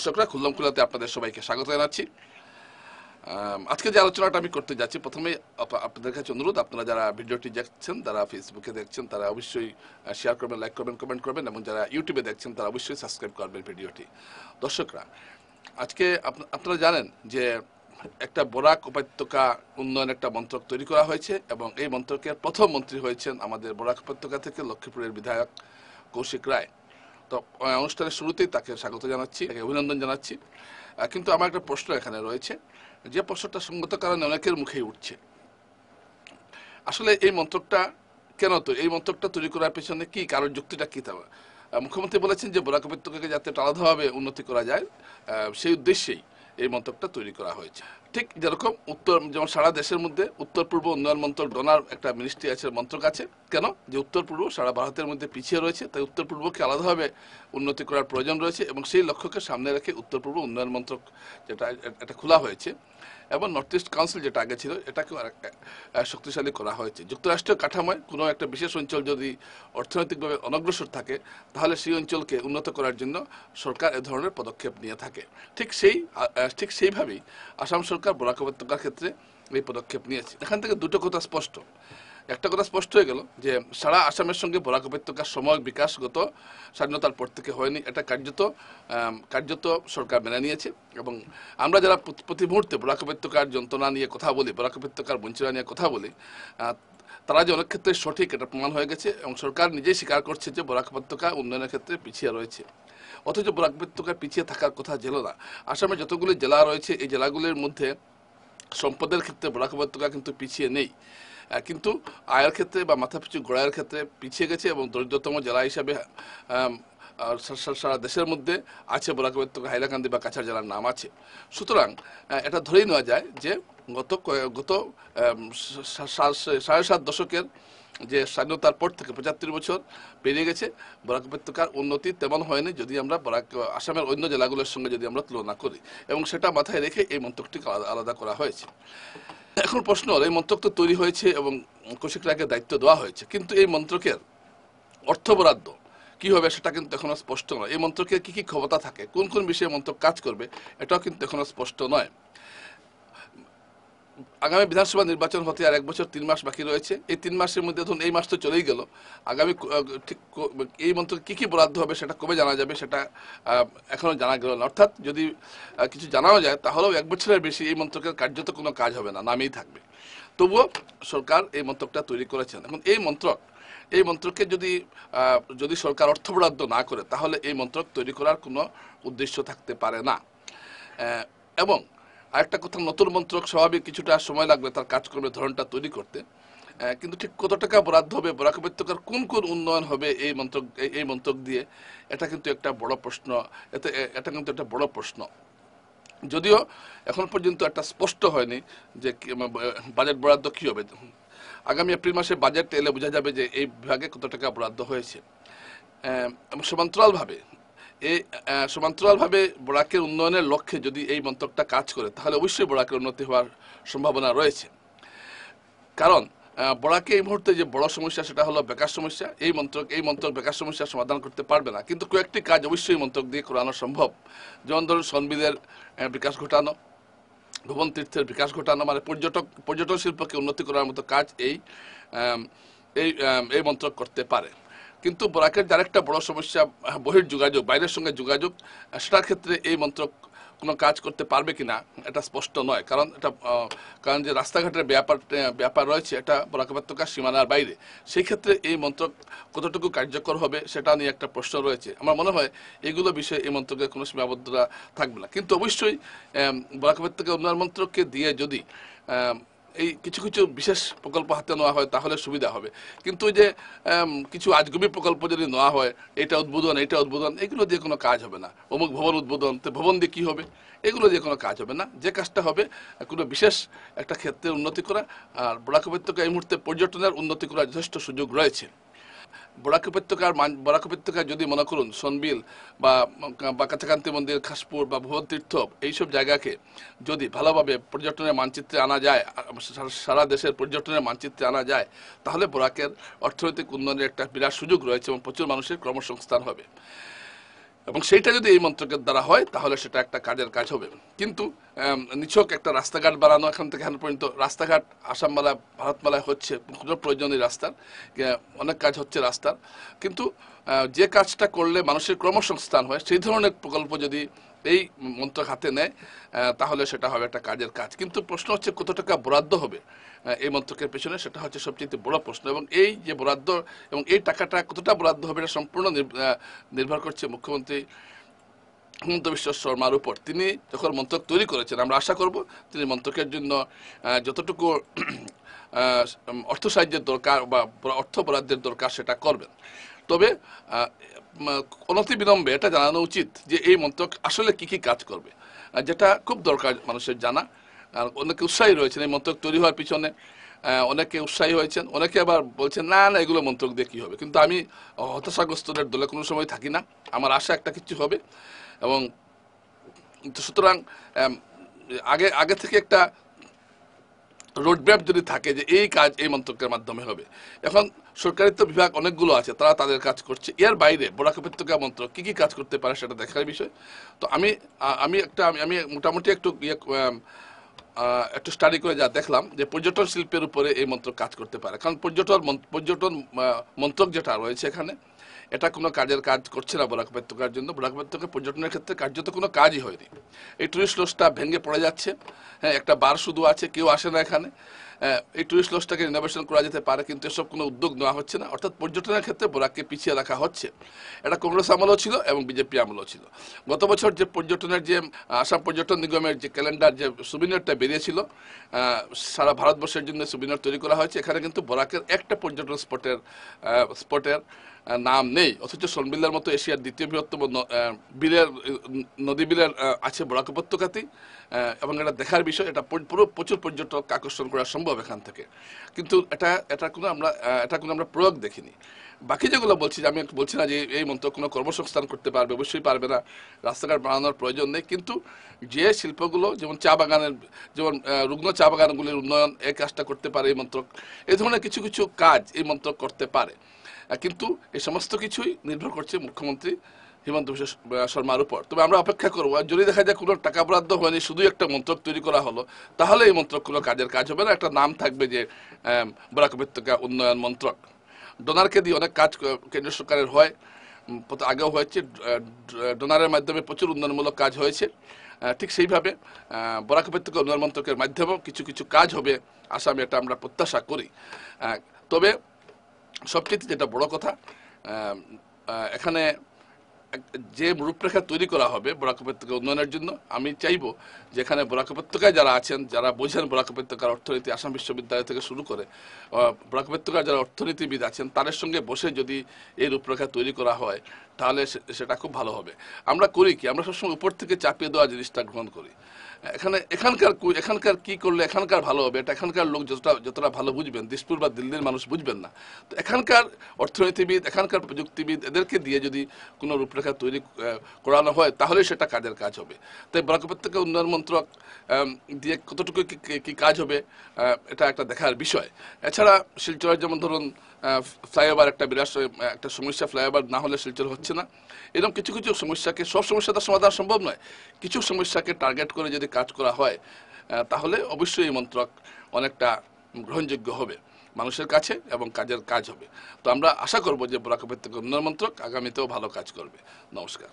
দর্শকরা, খুললাম খুলাতে আপনাদের সবাইকে স্বাগত জানাচ্ছি। আজকে যে আলোচনাটা আমি করতে যাচ্ছি, প্রথমে আপনাদের কাছে অনুরোধ, আপনারা যারা ভিডিওটি দেখছেন, যারা ফেসবুকে দেখছেন, তারা অবশ্যই শেয়ার করবেন, লাইক করবেন, কমেন্ট করবেন, এবং যারা ইউটিউবে দেখছেন তারা অবশ্যই সাবস্ক্রাইব করবেন ভিডিওটি। দর্শকরা, আজকে আপনারা জানেন যে একটা বরাক উপত্যকা উন্নয়ন একটা মন্ত্রক তৈরি করা হয়েছে, এবং এই মন্ত্রকের প্রথম মন্ত্রী হয়েছেন আমাদের বরাক উপত্যকা থেকে লক্ষ্মীপুরের বিধায়ক কৌশিক রায়। তো অনুষ্ঠানের শুরুতেই তাকে স্বাগত জানাচ্ছি, তাকে অভিনন্দন জানাচ্ছি। কিন্তু আমার একটা প্রশ্ন এখানে রয়েছে, যে প্রশ্নটা সঙ্গত কারণে অনেকের মুখেই উঠছে। আসলে এই মন্ত্রকটা কেন তো, এই মন্ত্রকটা তৈরি করার পেছনে কি কারণ, যুক্তিটা কি? তা মুখ্যমন্ত্রী বলেছেন যে বরাক উপত্যকাকে যাতে আলাদাভাবে উন্নতি করা যায়, সেই উদ্দেশ্যেই এই মন্ত্রকটা তৈরি করা হয়েছে। ঠিক যেরকম যেমন সারা দেশের মধ্যে উত্তর পূর্ব উন্নয়ন মন্ত্রক ডোনার একটা মিনিস্ট্রি আছে, মন্ত্রক আছে। কেন? যে উত্তর পূর্ব সারা ভারতের মধ্যে পিছিয়ে রয়েছে, তাই উত্তর পূর্বকে আলাদাভাবে উন্নতি করার প্রয়োজন রয়েছে, এবং সেই লক্ষ্যকে সামনে রেখে উত্তর পূর্ব উন্নয়ন মন্ত্রক যেটা এটা খোলা হয়েছে, এবং নর্থ ইস্ট কাউন্সিল যেটা আগে ছিল এটাকেও শক্তিশালী করা হয়েছে। যুক্তরাষ্ট্রীয় কাঠামোয় কোনো একটা বিশেষ অঞ্চল যদি অর্থনৈতিকভাবে অনগ্রসর থাকে, তাহলে সেই অঞ্চলকে উন্নত করার জন্য সরকার এ ধরনের পদক্ষেপ নিয়ে থাকে। ঠিক সেইভাবেই আসাম সরকার বরাক উপত্যকার ক্ষেত্রে এই পদক্ষেপ নিয়েছে। এখান থেকে দুটো কথা স্পষ্ট। একটা কথা স্পষ্ট হয়ে গেল যে সারা আসামের সঙ্গে বরাক উপত্যকার সাময়িক বিকাশগত স্বাধীনতার পর থেকে হয়নি, এটা কার্যত সরকার মেনে নিয়েছে। এবং আমরা যারা প্রতি মুহূর্তে বরাক উপত্যকার যন্ত্রণা নিয়ে কথা বলি, বরাক উপত্যকার বঞ্চনা নিয়ে কথা বলি, তারা যে অনেক ক্ষেত্রে সঠিক, এটা প্রমাণ হয়ে গেছে, এবং সরকার নিজেই স্বীকার করছে যে বরাক উপত্যকা উন্নয়নের ক্ষেত্রে পিছিয়ে রয়েছে। অথচ বরাক উপত্যকা পিছিয়ে থাকার কথা ছিল না। আসামে যতগুলি জেলা রয়েছে, এই জেলাগুলির মধ্যে সম্পদের ক্ষেত্রে বরাক উপত্যকা কিন্তু পিছিয়ে নেই, কিন্তু আয়ের ক্ষেত্রে বা মাথাপিছু গড়াইয়ের ক্ষেত্রে পিছিয়ে গেছে, এবং দরিদ্রতম জেলা হিসাবে সারা দেশের মধ্যে আছে বরাক উপত্যকা, হাইলাকান্দি বা কাছাড় জেলার নাম আছে। সুতরাং এটা ধরেই নেওয়া যায় যে গত 7.5 দশকের যে স্বাধীনতার পর থেকে 75 বছর পেরিয়ে গেছে, বরাক উপত্যকার উন্নতি তেমন হয়নি, যদি আমরা আসামের অন্য জেলাগুলোর সঙ্গে যদি আমরা তুলনা করি, এবং সেটা মাথায় রেখে এই মন্ত্রকটিকে আলাদা করা হয়েছে। এখন প্রশ্ন, এই মন্ত্রক তো তৈরি হয়েছে এবং কৌশিক রায়কে দায়িত্ব দেওয়া হয়েছে, কিন্তু এই মন্ত্রকের অর্থ বরাদ্দ কি হবে সেটা কিন্তু এখনো স্পষ্ট নয়। এই মন্ত্রকের কি কি ক্ষমতা থাকে, কোন কোন বিষয়ে মন্ত্রক কাজ করবে, এটাও কিন্তু এখনো স্পষ্ট নয়। আগামী বিধানসভা নির্বাচন হতে আর 1 বছর 3 মাস বাকি রয়েছে। এই 3 মাসের মধ্যে ধরুন এই মাস তো চলেই গেল, আগামী ঠিক এই মন্ত্রকে কি কি বরাদ্দ হবে সেটা কবে জানা যাবে, সেটা এখনো জানা গেল না। অর্থাৎ যদি কিছু জানাও যায়, তাহলেও 1 বছরের বেশি এই মন্ত্রকের কার্যত কোনো কাজ হবে না, নামেই থাকবে। তবুও সরকার এই মন্ত্রকটা তৈরি করেছেন। এখন এই মন্ত্রকে যদি সরকার অর্থ বরাদ্দ না করে, তাহলে এই মন্ত্রক তৈরি করার কোনো উদ্দেশ্য থাকতে পারে না। এবং আরেকটা কথা, নতুন মন্ত্রক স্বাভাবিক কিছুটা সময় লাগবে তার কাজকর্মের ধরনটা তৈরি করতে, কিন্তু ঠিক কত টাকা বরাদ্দ হবে, বরাক উপত্যকার কোন কোন উন্নয়ন হবে এই মন্ত্রক দিয়ে, এটা কিন্তু একটা বড় প্রশ্ন। এটা কিন্তু একটা বড় প্রশ্ন, যদিও এখন পর্যন্ত একটা স্পষ্ট হয়নি যে বাজেট বরাদ্দ কি হবে। আগামী এপ্রিল মাসে বাজেট এলে বোঝা যাবে যে এই বিভাগে কত টাকা বরাদ্দ হয়েছে। এবং সমান্তরালভাবে বরাকের উন্নয়নের লক্ষ্যে যদি এই মন্ত্রকটা কাজ করে, তাহলে অবশ্যই বরাকের উন্নতি হওয়ার সম্ভাবনা রয়েছে। কারণ বরাকে এই মুহূর্তে যে বড় সমস্যা, সেটা হলো বেকার সমস্যা। এই মন্ত্রক বেকার সমস্যার সমাধান করতে পারবে না, কিন্তু কয়েকটি কাজ অবশ্যই মন্ত্রক দিয়ে করানো সম্ভব। যেমন ধরুন সনবিলের বিকাশ ঘটানো, ভবন তীর্থের বিকাশ ঘটানো, মানে পর্যটন শিল্পকে উন্নতি করার মতো কাজ এই মন্ত্রক করতে পারে। কিন্তু বরাকের যার একটা বড় সমস্যা বহির্যোগাযোগ, বাইরের সঙ্গে যোগাযোগ, সেটার ক্ষেত্রে এই মন্ত্রক কোনো কাজ করতে পারবে কিনা এটা স্পষ্ট নয়। কারণ যে রাস্তাঘাটের ব্যাপার রয়েছে, এটা বরাক উপত্যকার সীমানার বাইরে। সেই ক্ষেত্রে এই মন্ত্রক কতটুকু কার্যকর হবে সেটা নিয়ে একটা প্রশ্ন রয়েছে। আমার মনে হয় এইগুলো বিষয়ে এই মন্ত্রকের কোনো সীমাবদ্ধতা থাকবে না। কিন্তু অবশ্যই বরাক উপত্যকা উন্নয়ন মন্ত্রককে দিয়ে যদি এই কিছু কিছু বিশেষ প্রকল্প হাতে নেওয়া হয়, তাহলে সুবিধা হবে। কিন্তু যে কিছু আজগুবি প্রকল্প যদি নেওয়া হয়, এটা উদ্বোধন এগুলো দিয়ে কোনো কাজ হবে না। অমুক ভবন উদ্বোধন, তো ভবন দিয়ে কী হবে, এগুলো দিয়ে কোনো কাজ হবে না। যে কাজটা হবে কোনো বিশেষ একটা ক্ষেত্রে উন্নতি করা। আর বরাক উপত্যকা এই মুহূর্তে পর্যটনের উন্নতি করার যথেষ্ট সুযোগ রয়েছে। বরাক উপত্যকায় যদি মনে করুন সনবিল বা কাছাকান্তি মন্দির, খাসপুর বা ভুবন তীর্থ, এইসব জায়গাকে যদি ভালোভাবে পর্যটনের মানচিত্রে আনা যায়, সারা দেশের পর্যটনের মানচিত্রে আনা যায়, তাহলে বরাকের অর্থনৈতিক উন্নয়নের একটা বিরাট সুযোগ রয়েছে, এবং প্রচুর মানুষের কর্মসংস্থান হবে। এবং সেইটা যদি এই মন্ত্রকের দ্বারা হয় তাহলে সেটা একটা কাজের কাজ হবে। কিন্তু নিছক একটা রাস্তাঘাট বানানো এখান থেকে এখান পর্যন্ত, রাস্তাঘাট আসামমালা ভারতমালায় হচ্ছে, কোনো প্রয়োজনীয় রাস্তার অনেক কাজ হচ্ছে রাস্তার, কিন্তু যে কাজটা করলে মানুষের কর্মসংস্থান হয় সেই ধরনের প্রকল্প যদি এই মন্ত্রক হাতে নেয় তাহলে সেটা হবে একটা কাজের কাজ। কিন্তু প্রশ্ন হচ্ছে কত টাকা বরাদ্দ হবে এই মন্ত্রকের পেছনে, সেটা হচ্ছে সবচেয়ে বড় প্রশ্ন। এবং এই যে বরাদ্দ এবং এই টাকাটা কতটা বরাদ্দ হবে এটা সম্পূর্ণ নির্ভর করছে মুখ্যমন্ত্রী হিমন্ত বিশ্ব শর্মার উপর। তিনি যখন মন্ত্রক তৈরি করেছেন, আমরা আশা করব তিনি মন্ত্রকের জন্য যতটুকু অর্থ সাহায্যের দরকার বা অর্থ বরাদ্দের দরকার সেটা করবেন। তবে অনতিবিলম্বে এটা জানানো উচিত যে এই মন্ত্রক আসলে কি কি কাজ করবে, যেটা খুব দরকার মানুষের জানা। অনেকে উৎসাহী রয়েছেন এই মন্ত্রক তৈরি হওয়ার পিছনে, অনেকে উৎসাহী হয়েছেন, অনেকে আবার বলছেন না না এগুলো মন্ত্রক দিয়ে কী হবে। কিন্তু আমি হতাশাগ্রস্তদের দলে কোনো সময় থাকি না, আমার আশা একটা কিছু হবে। এবং সুতরাং আগে আগে থেকে একটা রোডম্যাপ যদি থাকে যে এই কাজ এই মন্ত্রকের মাধ্যমে হবে। এখন সরকারিত্ব বিভাগ অনেকগুলো আছে, তারা তাদের কাজ করছে, এর বাইরে বরাক উপত্যকা মন্ত্রক কী কী কাজ করতে পারে সেটা দেখার বিষয়। তো আমি মোটামুটি একটু স্টাডি করে যা দেখলাম যে পর্যটন শিল্পের উপরে এই মন্ত্রক কাজ করতে পারে। কারণ পর্যটন মন্ত্রক যেটা রয়েছে এখানে, এটা কোনো কাজের কাজ করছে না বরাক উপত্যকার জন্য। বরাক উপত্যকা পর্যটনের ক্ষেত্রে কার্যত কোনো কাজই হয়নি। এই টুরিস্ট লজটা ভেঙে পড়ে যাচ্ছে, হ্যাঁ একটা বার শুধু আছে, কেউ আসে না এখানে। এই টুরিস্ট লজটাকে রিনোভেশন করা যেতে পারে, কিন্তু এসব কোনো উদ্যোগ নেওয়া হচ্ছে না। অর্থাৎ পর্যটনের ক্ষেত্রে বরাককে পিছিয়ে রাখা হচ্ছে। এটা কংগ্রেস আমলেও ছিল এবং বিজেপি আমলেও ছিল। গত বছর যে পর্যটনের যে আসাম পর্যটন নিগমের যে ক্যালেন্ডার, যে সুবিনিয়রটা বেরিয়েছিল, সারা ভারতবর্ষের জন্য সুবিনিয়র তৈরি করা হয়েছে, এখানে কিন্তু বরাকের একটা পর্যটন স্পটের নাম নেই। অথচ সোনবিল্লার মতো এশিয়ার দ্বিতীয় বৃহত্তম নদী বিলের আছে বরাক উপত্যকাতেই। এবং এটা দেখার বিষয়, এটা প্রচুর পর্যটক আকর্ষণ করা সম্ভব এখান থেকে। কিন্তু এটা কোনো আমরা প্রয়োগ দেখিনি। বাকি যেগুলো বলছি, আমি বলছি না যে এই মন্ত্রক কোনো কর্মসংস্থান করতে পারবে, অবশ্যই পারবে না, রাস্তাঘাট বানানোর প্রয়োজন নেই। কিন্তু যে শিল্পগুলো, যেমন চা বাগানের, যেমন রুগ্ন চা বাগানগুলির উন্নয়ন, এই কাজটা করতে পারে এই মন্ত্রক। এই ধরনের কিছু কিছু কাজ এই মন্ত্রক করতে পারে। কিন্তু এই সমস্ত কিছুই নির্ভর করছে মুখ্যমন্ত্রী হিমন্ত বিশ্ব শর্মার উপর। তবে আমরা অপেক্ষা করবো, আর যদি দেখা যায় কোনো টাকা বরাদ্দ হয়নি, শুধু একটা মন্ত্রক তৈরি করা হলো, তাহলে এই মন্ত্রক কোনো কাজের কাজ হবে না। একটা নাম থাকবে যে বরাক উপত্যকা উন্নয়ন মন্ত্রক। ডোনারকে দিয়ে অনেক কাজ কেন্দ্র সরকারের হয়, আগেও হয়েছে, ডোনারের মাধ্যমে প্রচুর উন্নয়নমূলক কাজ হয়েছে। ঠিক সেইভাবে বরাক উপত্যকা উন্নয়ন মন্ত্রকের মাধ্যমেও কিছু কিছু কাজ হবে আসামে, এটা আমরা প্রত্যাশা করি। তবে সবচেয়ে যেটা বড় কথা, এখানে যে রূপরেখা তৈরি করা হবে বরাক উপত্যকা উন্নয়নের জন্য, আমি চাইব যে এখানে বরাক উপত্যকায় যারা আছেন, যারা বোঝেন বরাক উপত্যকার অর্থনীতি, আসাম বিশ্ববিদ্যালয় থেকে শুরু করে বরাক উপত্যকার যারা অর্থনীতিবিদ আছেন, তাদের সঙ্গে বসে যদি এই রূপরেখা তৈরি করা হয় তাহলে সেটা খুব ভালো হবে। আমরা করি কি, আমরা সবসময় উপর থেকে চাপিয়ে দেওয়া জিনিসটা গ্রহণ করি। এখানকার কি করলে এখানকার ভালো হবে, এটা এখানকার লোক যতটা ভালো বুঝবেন, দিসপুর বা দিল্লির মানুষ বুঝবেন না। তো এখানকার অর্থনীতিবিদ, এখানকার প্রযুক্তিবিদ, এদেরকে দিয়ে যদি কোনো রূপরেখা তৈরি করানো হয় তাহলে সেটা কাজের কাজ হবে। তাই বরাক উপত্যকা উন্নয়ন মন্ত্রক দিয়ে কতটুকু কি কাজ হবে এটা একটা দেখার বিষয়। এছাড়া শিলচরের যেমন ধরুন ফ্লাইওভার একটা বিরাট একটা সমস্যা, ফ্লাইওভার না হলে শিলচর হচ্ছে না। এরকম কিছু কিছু সমস্যাকে, সব সমস্যাটা সমাধান সম্ভব নয়, কিছু সমস্যাকে টার্গেট করে যদি কাজ করা হয় তাহলে অবশ্যই এই মন্ত্রক অনেকটা গ্রহণযোগ্য হবে মানুষের কাছে এবং কাজের কাজ হবে। তো আমরা আশা করব যে বরাক উপত্যকা উন্নয়ন মন্ত্রক আগামীতেও ভালো কাজ করবে। নমস্কার।